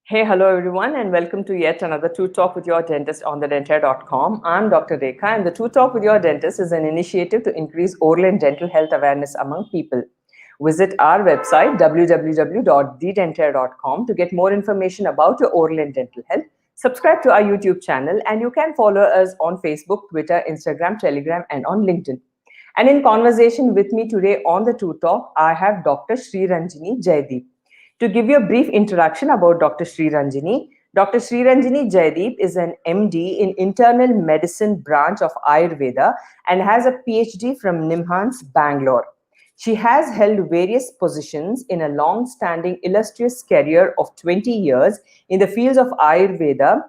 Hey, hello everyone, and welcome to yet another Two Talk with Your Dentist on thedentaire.com. I'm Dr. Rekha, and the Two Talk with Your Dentist is an initiative to increase oral and dental health awareness among people. Visit our website www.thedentaire.com to get more information about your oral and dental health. Subscribe to our YouTube channel, and you can follow us on Facebook, Twitter, Instagram, Telegram, and on LinkedIn. And in conversation with me today on the Two Talk, I have Dr. Sriranjani Jaideep. To give you a brief introduction about Dr. Sriranjani, Dr. Sriranjani Jaideep is an MD in Internal Medicine branch of Ayurveda and has a PhD from NIMHANS, Bangalore. She has held various positions in a long-standing illustrious career of 20 years in the fields of Ayurveda,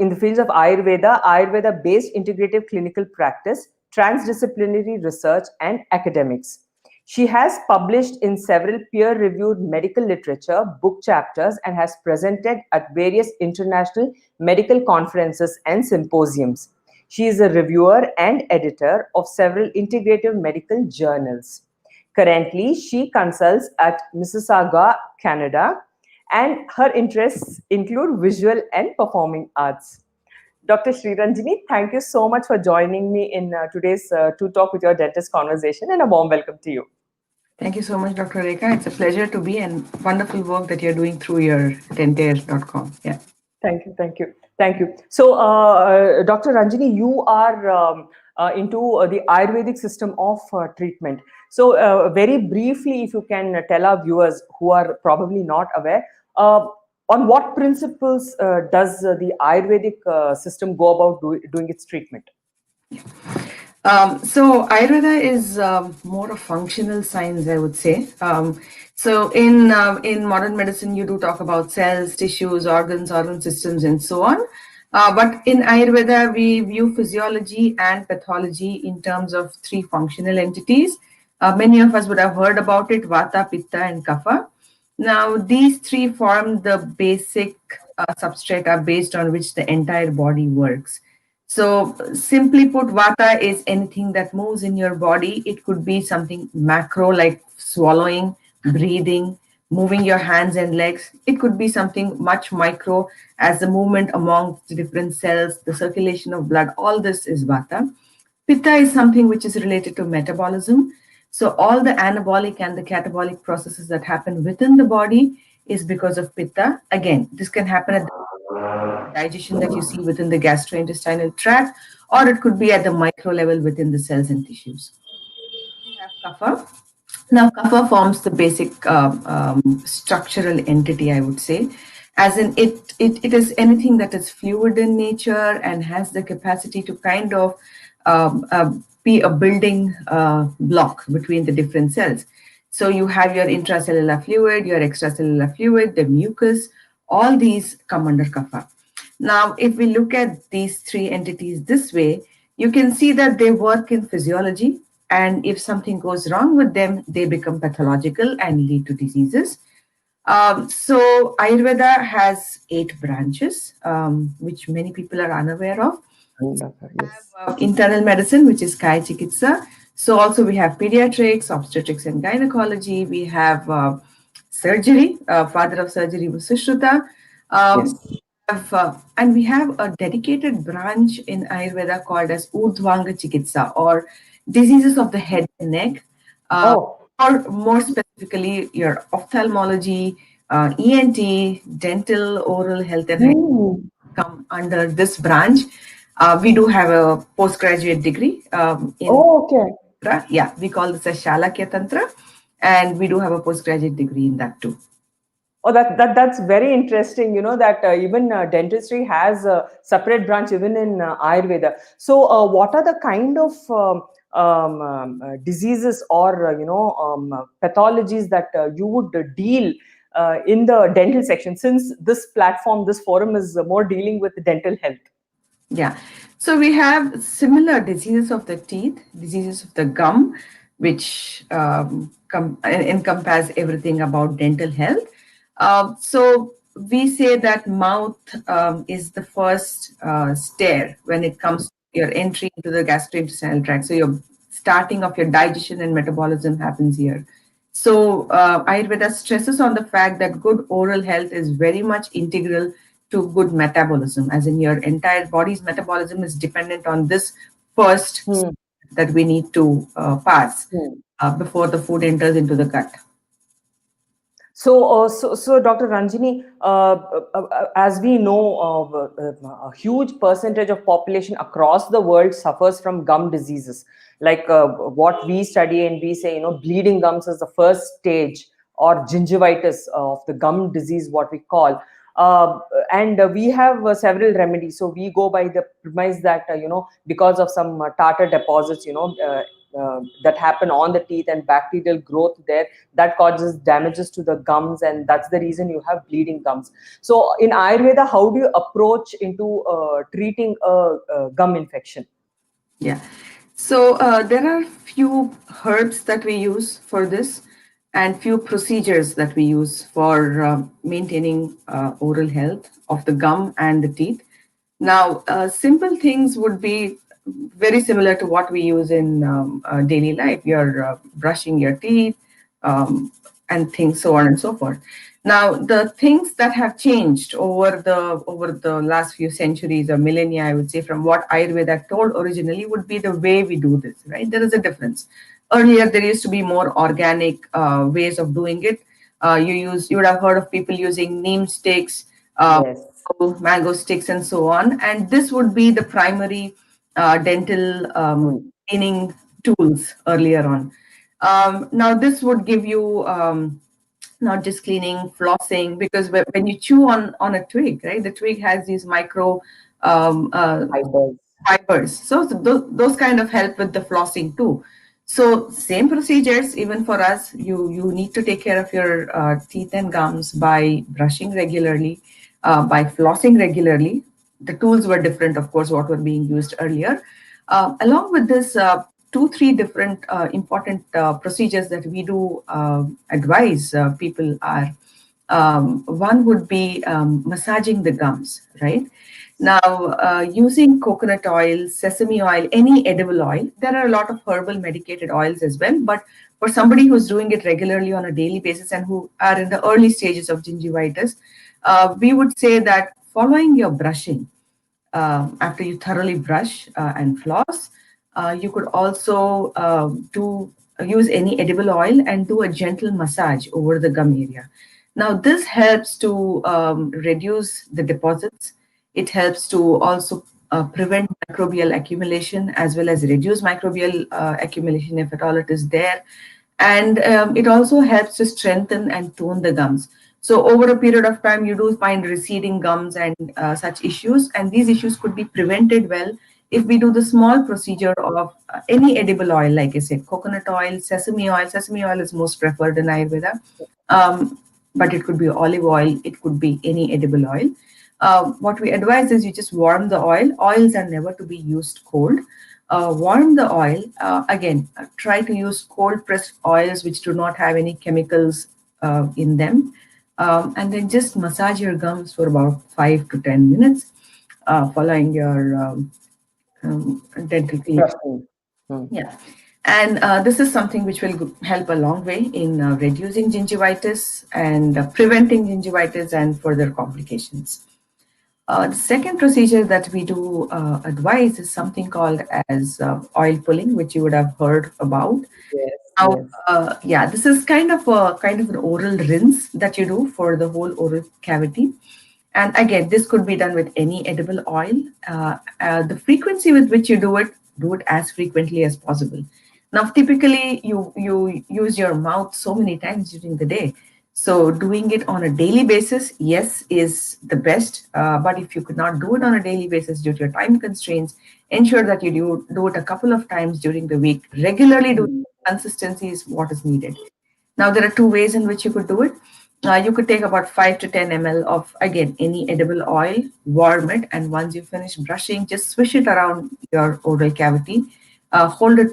Ayurveda-based integrative clinical practice, transdisciplinary research, and academics. She has published in several peer-reviewed medical literature, book chapters, and has presented at various international medical conferences and symposiums. She is a reviewer and editor of several integrative medical journals. Currently, she consults at Mississauga, Canada, and her interests include visual and performing arts. Dr. Sriranjani, thank you so much for joining me in today's To Talk with Your Dentist conversation, and a warm welcome to you. Thank you so much, Dr. Rekha. It's a pleasure to be and wonderful work that you're doing through your thedentaire.com. Yeah. Thank you, thank you, thank you. So, Dr. Ranjini, you are into the Ayurvedic system of treatment. So, very briefly, if you can tell our viewers who are probably not aware, on what principles does the Ayurvedic system go about doing its treatment? So Ayurveda is more of functional science, I would say. So in modern medicine, you do talk about cells, tissues, organ systems, and so on. But in Ayurveda, we view physiology and pathology in terms of three functional entities. Many of us would have heard about it: Vata, Pitta, and Kapha. Now, these three form the basic substrata based on which the entire body works. So simply put, Vata is anything that moves in your body. It could be something macro like swallowing, breathing, moving your hands and legs. It could be something much micro as the movement among the different cells, the circulation of blood. All this is Vata. Pitta is something which is related to metabolism. So all the anabolic and the catabolic processes that happen within the body is because of Pitta. Again, this can happen at the digestion that you see within the gastrointestinal tract, or it could be at the micro level within the cells and tissues. We have Kapha. Now, Kapha forms the basic structural entity, I would say, as in it is anything that is fluid in nature and has the capacity to kind of be a building block between the different cells. So you have your intracellular fluid, your extracellular fluid, the mucus, all these come under Kapha. Now, if we look at these three entities this way, you can see that they work in physiology, and if something goes wrong with them, they become pathological and lead to diseases. So Ayurveda has 8 branches, which many people are unaware of. We have internal medicine, which is Kaya Chikitsa. So also we have pediatrics, obstetrics and gynecology. We have surgery, father of surgery was Sushruta. And we have a dedicated branch in Ayurveda called as Urdhvanga Chikitsa, or diseases of the head and neck, or more specifically, your ophthalmology, ENT, dental, oral health, and hygiene come under this branch. We do have a postgraduate degree. Yeah, we call this a Shalakya Tantra, and we do have a postgraduate degree in that too. Oh, that's very interesting. You know that even dentistry has a separate branch even in Ayurveda. So, what are the kind of diseases or pathologies that you would deal in the dental section? Since this platform, this forum is more dealing with dental health. Yeah, so we have similar diseases of the teeth, diseases of the gum, which encompass everything about dental health. So we say that mouth is the first stair when it comes to your entry into the gastrointestinal tract. So your starting of your digestion and metabolism happens here. So Ayurveda stresses on the fact that good oral health is very much integral to good metabolism, as in your entire body's metabolism is dependent on this first Hmm. that we need to pass Hmm. before the food enters into the gut. So, Dr. Ranjini, as we know, a huge percentage of population across the world suffers from gum diseases. Like what we study and we say, bleeding gums is the first stage, or gingivitis of the gum disease, what we call. And we have several remedies. So we go by the premise that because of some tartar deposits, that happen on the teeth and bacterial growth there, that causes damages to the gums, and that's the reason you have bleeding gums. So in Ayurveda, how do you approach into treating a gum infection? Yeah. So there are few herbs that we use for this, and few procedures that we use for maintaining oral health of the gum and the teeth. Now, simple things would be very similar to what we use in daily life. You're brushing your teeth, and things so on and so forth. Now, the things that have changed over the last few centuries or millennia, I would say, from what Ayurveda told originally, would be the way we do this. Right, there is a difference. Earlier, there used to be more organic ways of doing it. You would have heard of people using neem sticks, Yes. mango sticks, and so on. And this would be the primary dental Hmm. cleaning tools earlier on. Now, this would give you not just cleaning, flossing, because when you chew on a twig, right, the twig has these micro um, uh, Fibers. fibers. So those kind of help with the flossing too. So same procedures even for us. You need to take care of your teeth and gums by brushing regularly, by flossing regularly. The tools were different, of course, what were being used earlier. Along with this, two, three different important procedures that we do advise people are one would be massaging the gums, right? Now, using coconut oil, sesame oil, any edible oil, there are a lot of herbal medicated oils as well. But for somebody who's doing it regularly on a daily basis and who are in the early stages of gingivitis, we would say that following your brushing, after you thoroughly brush and floss, you could also do use any edible oil and do a gentle massage over the gum area. Now, this helps to reduce the deposits. It helps to also prevent microbial accumulation as well as reduce microbial accumulation if at all it is there. And it also helps to strengthen and tone the gums. So over a period of time, you do find receding gums and such issues, and these issues could be prevented well if we do the small procedure of any edible oil, like I said, coconut oil, sesame oil. Sesame oil is most preferred in Ayurveda, but it could be olive oil, it could be any edible oil. What we advise is you just warm the oil. Oils are never to be used cold. Warm the oil. Again, try to use cold pressed oils which do not have any chemicals in them. And then just massage your gums for about 5 to 10 minutes following your dental cleaning. Brushing. Hmm. Yeah. And this is something which will help a long way in reducing gingivitis and preventing gingivitis and further complications. The second procedure that we do advise is something called as oil pulling, which you would have heard about. Yes. Now, Yes. yeah, this is kind of an oral rinse that you do for the whole oral cavity. And again, this could be done with any edible oil. The frequency with which you do it as frequently as possible. Now, typically, you use your mouth so many times during the day. So doing it on a daily basis, yes, is the best. But if you could not do it on a daily basis due to your time constraints, ensure that you do it a couple of times during the week. Regularly do Hmm. consistency is what is needed. Now, there are two ways in which you could do it. You could take about 5 to 10 ml of, again, any edible oil, warm it, and once you finish brushing, just swish it around your oral cavity, hold it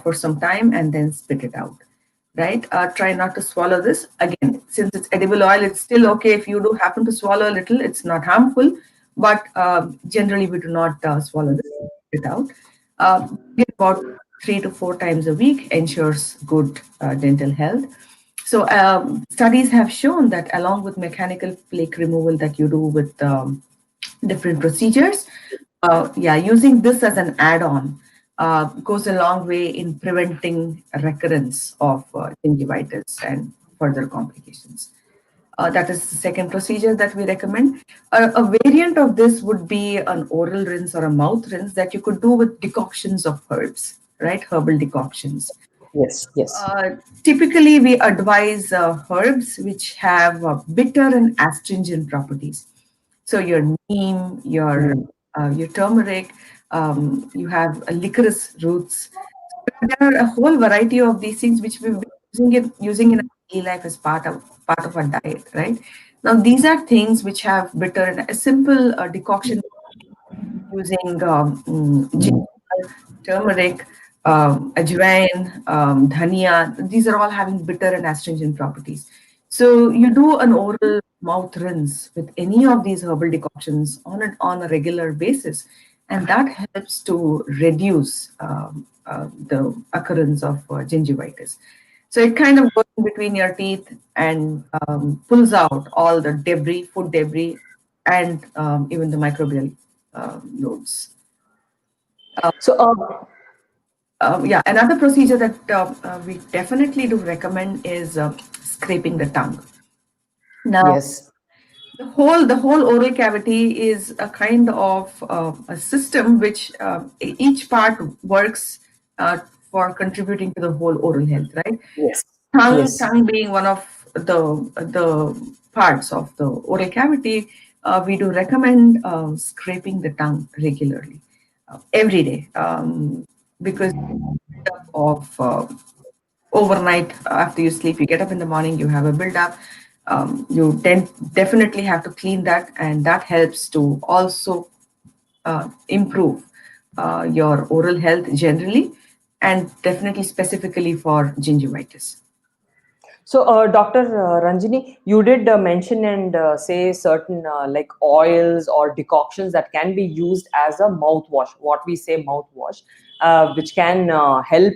for some time, and then spit it out. Right? Try not to swallow this. Again, since it's edible oil, it's still okay if you do happen to swallow a little, it's not harmful, but generally we do not swallow this, spit it out. Get about 3 to 4 times a week ensures good dental health. So studies have shown that along with mechanical plaque removal that you do with different procedures, using this as an add-on goes a long way in preventing recurrence of gingivitis and further complications. That is the second procedure that we recommend. A variant of this would be an oral rinse or a mouth rinse that you could do with decoctions of herbs, right? Herbal decoctions. Yes, yes. Typically, we advise herbs which have bitter and astringent properties. So your neem, your turmeric, you have licorice roots. There are a whole variety of these things which we've been using in our daily life as part of our diet, right? Now these are things which have bitter and a simple decoction using ginger, turmeric, ajwain, dhania. These are all having bitter and astringent properties. So you do an oral mouth rinse with any of these herbal decoctions on a regular basis, and that helps to reduce the occurrence of gingivitis. So it kind of goes in between your teeth and pulls out all the debris, food debris, and even the microbial loads. So, Another procedure that we definitely do recommend is scraping the tongue. Now, yes. the whole oral cavity is a kind of a system which each part works for contributing to the whole oral health, right? Yes. Yes. Tongue being one of the parts of the oral cavity, we do recommend scraping the tongue regularly, every day, because of overnight after you sleep, you get up in the morning, you have a build-up. You then definitely have to clean that, and that helps to also improve your oral health generally, and definitely specifically for gingivitis. So, Dr. Ranjini, you did mention and say certain like oils or decoctions that can be used as a mouthwash, what we say mouthwash, which can help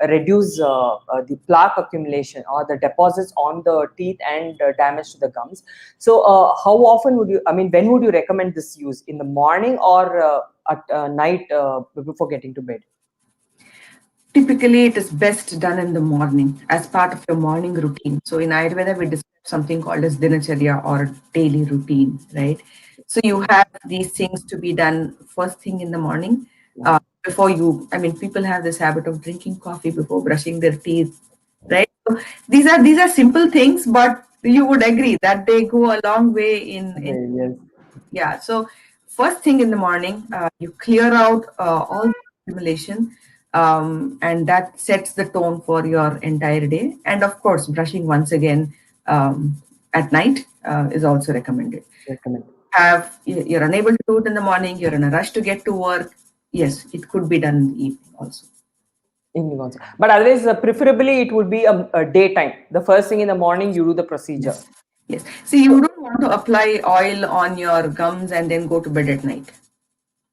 reduce the plaque accumulation or the deposits on the teeth and damage to the gums. So, how often would you, I mean, when would you recommend this use? In the morning or at night before getting to bed? Typically, it is best done in the morning as part of your morning routine. So in Ayurveda, we describe something called as dinacharya or daily routine, right? So you have these things to be done first thing in the morning. Before you, I mean, people have this habit of drinking coffee before brushing their teeth, right? So these are simple things, but you would agree that they go a long way in Okay, yes. yeah. So first thing in the morning, you clear out all the accumulation, and that sets the tone for your entire day. And of course, brushing once again at night is also recommended. Recommend. You're unable to do it in the morning, you're in a rush to get to work. Yes, it could be done in the evening also. Evening also. But otherwise, preferably it would be a daytime. The first thing in the morning, you do the procedure. Yes. See, you don't want to apply oil on your gums and then go to bed at night,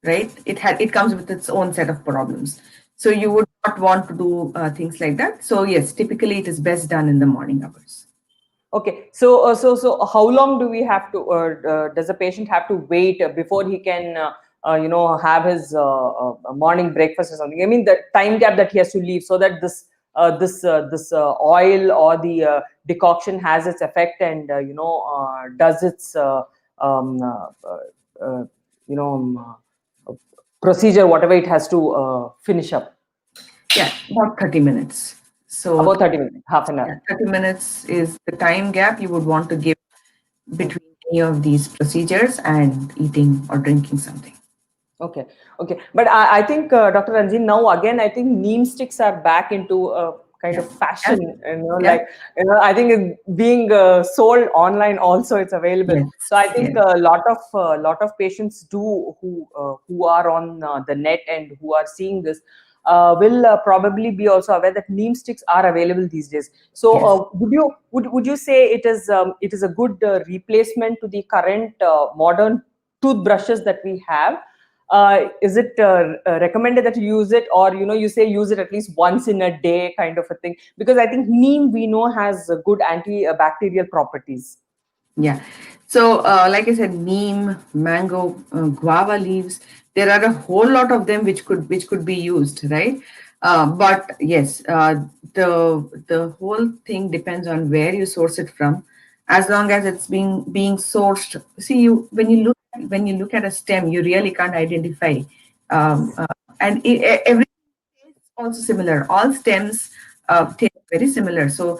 right? It comes with its own set of problems. So you would not want to do things like that. So yes, typically it is best done in the morning hours. Okay. So how long do we have to, does the patient have to wait before he can, have his morning breakfast or something? I mean, the time gap that he has to leave so that this oil or the decoction has its effect and does its um, uh, you know procedure, whatever it has to finish up. Yeah, about 30 minutes. So About 30 minutes, half an hour. 30 minutes is the time gap you would want to give between any of these procedures and eating or drinking something. Okay. But I think, Dr. Ranjin, now again, I think neem sticks are back into a kind of fashion, I think it's being sold online also, it's available. Yes. So I think a lot of patients who are on the net and who are seeing this will probably be also aware that neem sticks are available these days. So would you say it is a good replacement to the current modern toothbrushes that we have? is it recommended that you use it, or you say use it at least once in a day, kind of a thing? Because I think neem, we know, has good antibacterial properties. Yeah. So, like I said, neem, mango, guava leaves. There are a whole lot of them which could be used, right? But yes, the whole thing depends on where you source it from. As long as it's being sourced, see, you when you look at a stem, you really can't identify, um, uh, and every also similar. All stems taste very similar. So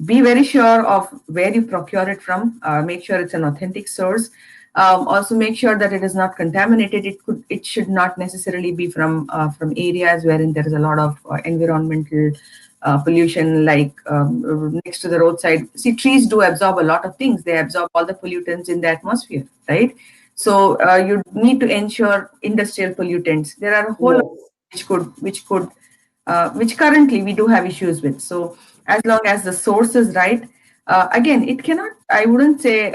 be very sure of where you procure it from. Make sure it's an authentic source. Also, make sure that it is not contaminated. It should not necessarily be from areas wherein there is a lot of environmental pollution, like next to the roadside. See, trees do absorb a lot of things. They absorb all the pollutants in the atmosphere, right? So you need to ensure industrial pollutants. There are a whole lot Yes. which currently we do have issues with. So as long as the source is right, again, it cannot. I wouldn't say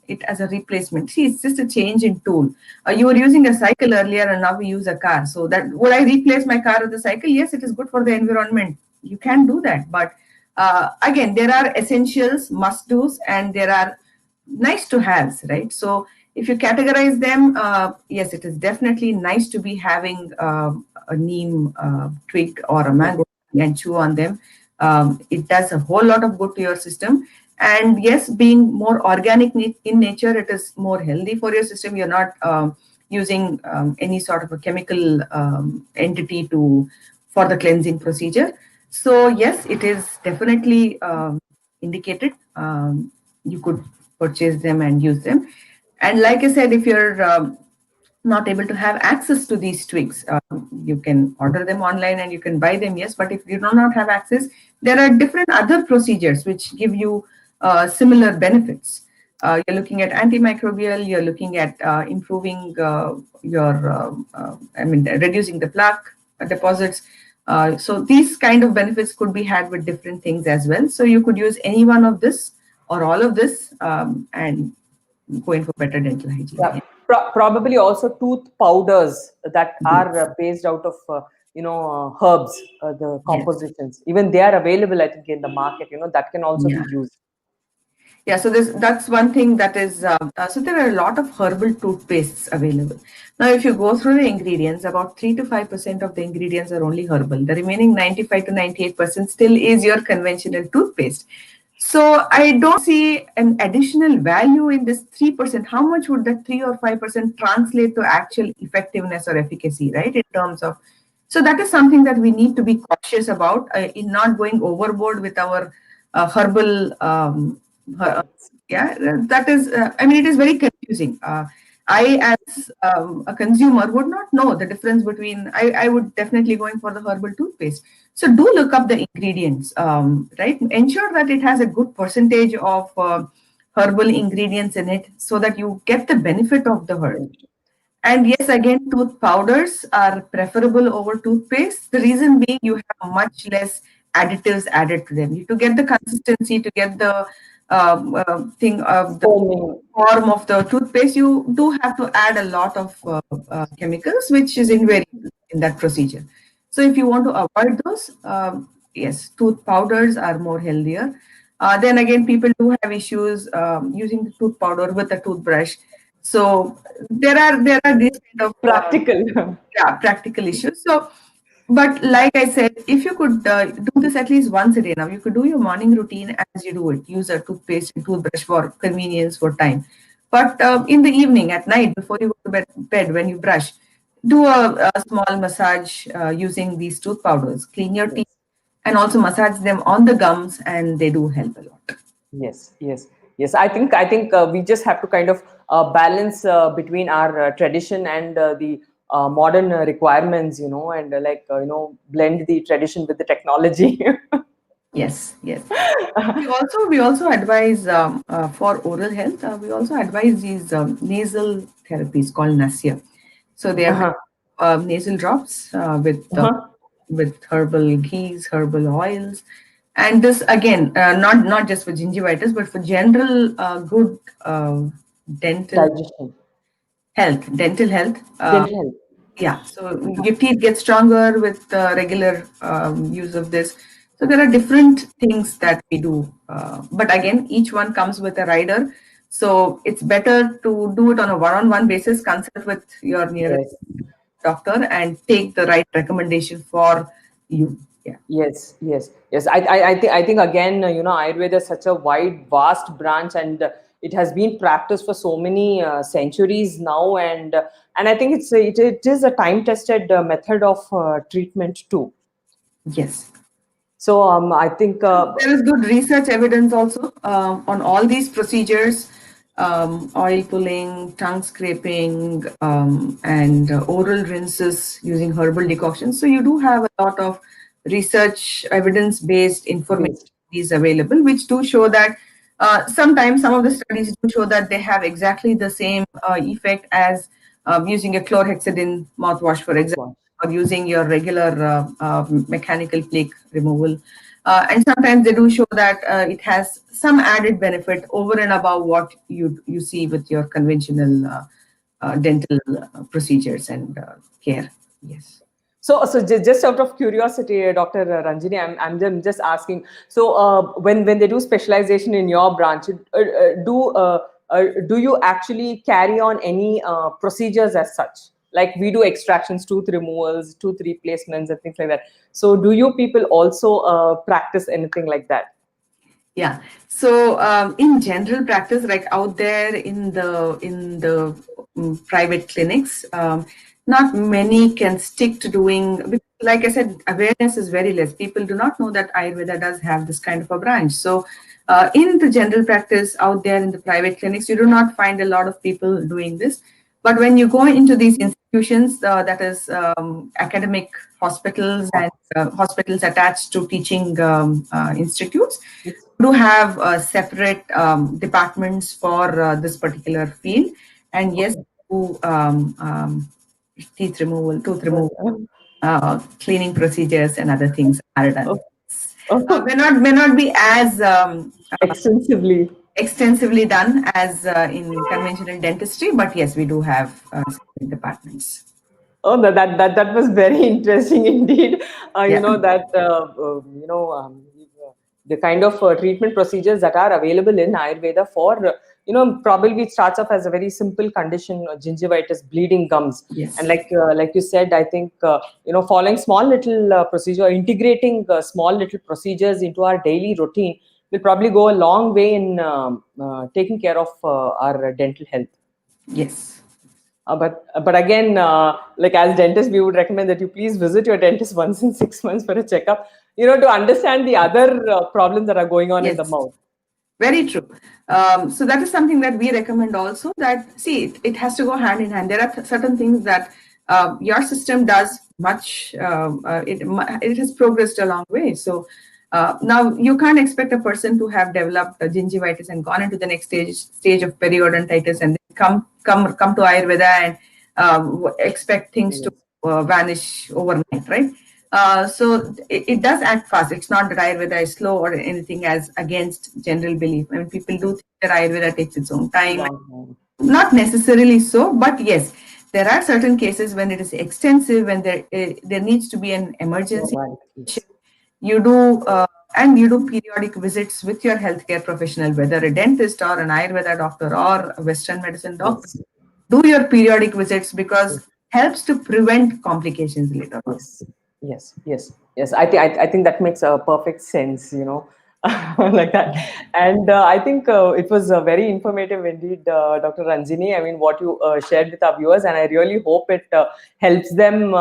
it as a replacement. See, it's just a change in tool. You were using a cycle earlier, and now we use a car. So that would I replace my car with a cycle? Yes, it is good for the environment. You can do that, but again, there are essentials, must dos, and there are nice to haves, right? So if you categorize them, yes, it is definitely nice to be having a neem twig or a mango and chew on them. It does a whole lot of good to your system. And yes, being more organic in nature, it is more healthy for your system. You're not using any sort of a chemical entity to for the cleansing procedure. So yes, it is definitely indicated. You could purchase them and use them. And like I said, if you're not able to have access to these twigs, you can order them online and you can buy them, yes. But if you do not have access, there are different other procedures which give you similar benefits. You're looking at antimicrobial, you're looking at improving reducing the plaque deposits. So these kind of benefits could be had with different things as well. So you could use any one of this or all of this, and going for better dental hygiene. Yeah, Yeah. probably also tooth powders that are Yes. based out of herbs, the Yes. compositions. Even they are available, I think, in the market. That can also be Yeah. used. Yeah, so that's one thing that is, so there are a lot of herbal toothpastes available. Now, if you go through the ingredients, about 3 to 5% of the ingredients are only herbal. The remaining 95 to 98% still is your conventional toothpaste. So I don't see an additional value in this 3%. How much would that 3 or 5% translate to actual effectiveness or efficacy, right? In terms of, so that is something that we need to be cautious about in not going overboard with our herbal Products. yeah, that is, I mean, it is very confusing. I, as a consumer, would not know the difference between, I would definitely going for the herbal toothpaste. So do look up the ingredients, right? Ensure that it has a good percentage of herbal ingredients in it so that you get the benefit of the herb. And yes, again, tooth powders are preferable over toothpaste. The reason being you have much less additives added to them. To get the consistency, to get the thing of the Foaming. form of the toothpaste, you do have to add a lot of chemicals, which is invariable in that procedure. So if you want to avoid those, yes, tooth powders are more healthier. Then again, people do have issues using the tooth powder with a toothbrush. So there are these kind of Practical. yeah, practical issues. So, but like I said, if you could do this at least once a day, now you could do your morning routine as you do it. Use a toothpaste and toothbrush for convenience, for time. But in the evening, at night, before you go to bed when you brush, do a small massage using these tooth powders. Clean your teeth Yes. and also massage them on the gums, and they do help a lot. Yes, yes, yes. I think we just have to kind of balance between our tradition and the modern requirements, and blend the tradition with the technology. Yes, yes. We also advise for oral health. We also advise these nasal therapies called Nasya. So they are Uh-huh. nasal drops Uh-huh. with herbal ghees, herbal oils, and this again not just for gingivitis but for general good dental Digestion, dental health. dental health. Yeah, so your teeth get stronger with regular use of this. So there are different things that we do, but again, each one comes with a rider. So it's better to do it on a one-on-one basis, consult with your nearest Yes. doctor, and take the right recommendation for you. Yeah. Yes, yes, yes. I think again, Ayurveda is such a wide, vast branch, and it has been practiced for so many centuries now, and I think it is a time-tested method of treatment too. Yes. So I think There is good research evidence also on all these procedures, oil pulling, tongue scraping, and oral rinses using herbal decoctions. So you do have a lot of research evidence-based information based. is available, which do show that sometimes some of the studies do show that they have exactly the same effect as using a chlorhexidine mouthwash, for That's example, one. or using your regular mechanical plaque removal. And sometimes they do show that it has some added benefit over and above what you see with your conventional dental procedures and care. Yes. Just out of curiosity, Dr. Ranjini, just asking. So, when they do specialization in your branch, do you actually carry on any procedures as such? Like we do extractions, tooth removals, tooth replacements, and things like that. So, do you people also practice anything like that? Yeah. So in general practice, like out there in the private clinics, not many can stick to doing. Like I said, awareness is very less. People do not know that Ayurveda does have this kind of a branch. So in the general practice out there in the private clinics, you do not find a lot of people doing this. But when you go into these institutions, that is academic hospitals and hospitals attached to teaching institutes, It's do have separate departments for this particular field. And yes, okay. do teeth removal, tooth Yes. removal, cleaning procedures, and other things are done. Oh, May not be as extensively. extensively done as in conventional dentistry, but yes, we do have separate departments. Oh, that was very interesting indeed. You Yeah. know that the kind of treatment procedures that are available in Ayurveda for probably it starts off as a very simple condition, gingivitis, bleeding gums, and Yes. like you said, I think following small little procedure, integrating small little procedures into our daily routine will probably go a long way in taking care of our dental health. Yes. But again, like as dentists, we would recommend that you please visit your dentist once in 6 months for a checkup. To understand the other problems that are going on in the Yes. mouth. Very true. So that is something that we recommend also, that see it has to go hand in hand. There are certain things that your system does much. It has progressed a long way. So now you can't expect a person to have developed gingivitis and gone into the next stage of periodontitis and then come to Ayurveda and expect things to Yes. vanish overnight, right? So it does act fast. It's not that Ayurveda is slow or anything as against general belief. I mean, people do think that Ayurveda takes its own time. Long time. Not necessarily so, but yes, there are certain cases when it is extensive, when there needs to be an You're emergency. right. Yes. You do and you do periodic visits with your healthcare professional, whether a dentist or an Ayurveda doctor or a Western medicine doctor. Yes. Do your periodic visits because Yes. helps to prevent complications later on. Yes, yes. I think that makes a perfect sense. Like that. And I think it was very informative indeed, Dr. Ranjini. I mean, what you shared with our viewers, and I really hope it helps them.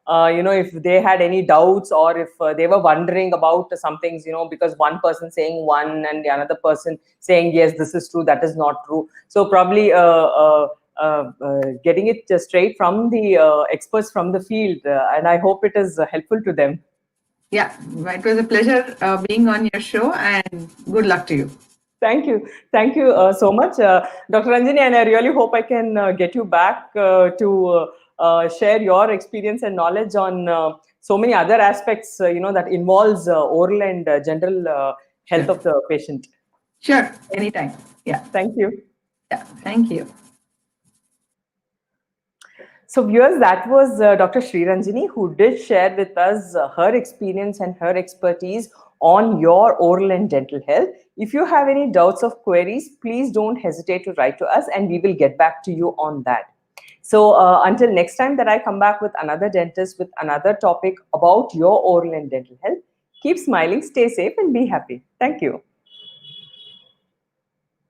If they had any doubts or if they were wondering about some things, because one person saying one and the another person saying yes, this is true, that is not true. So probably getting it straight from the experts from the field, and I hope it is helpful to them. Yeah, it was a pleasure being on your show, and good luck to you. Thank you so much, Dr. Ranjini, and I really hope I can get you back to share your experience and knowledge on so many other aspects, that involves oral and general health Sure. of the patient. Sure, anytime. Yeah. Thank you. Yeah. Thank you. So, viewers, that was Dr. Sriranjani, who did share with us her experience and her expertise on your oral and dental health. If you have any doubts or queries, please don't hesitate to write to us and we will get back to you on that. So, until next time that I come back with another dentist with another topic about your oral and dental health, keep smiling, stay safe, and be happy. Thank you.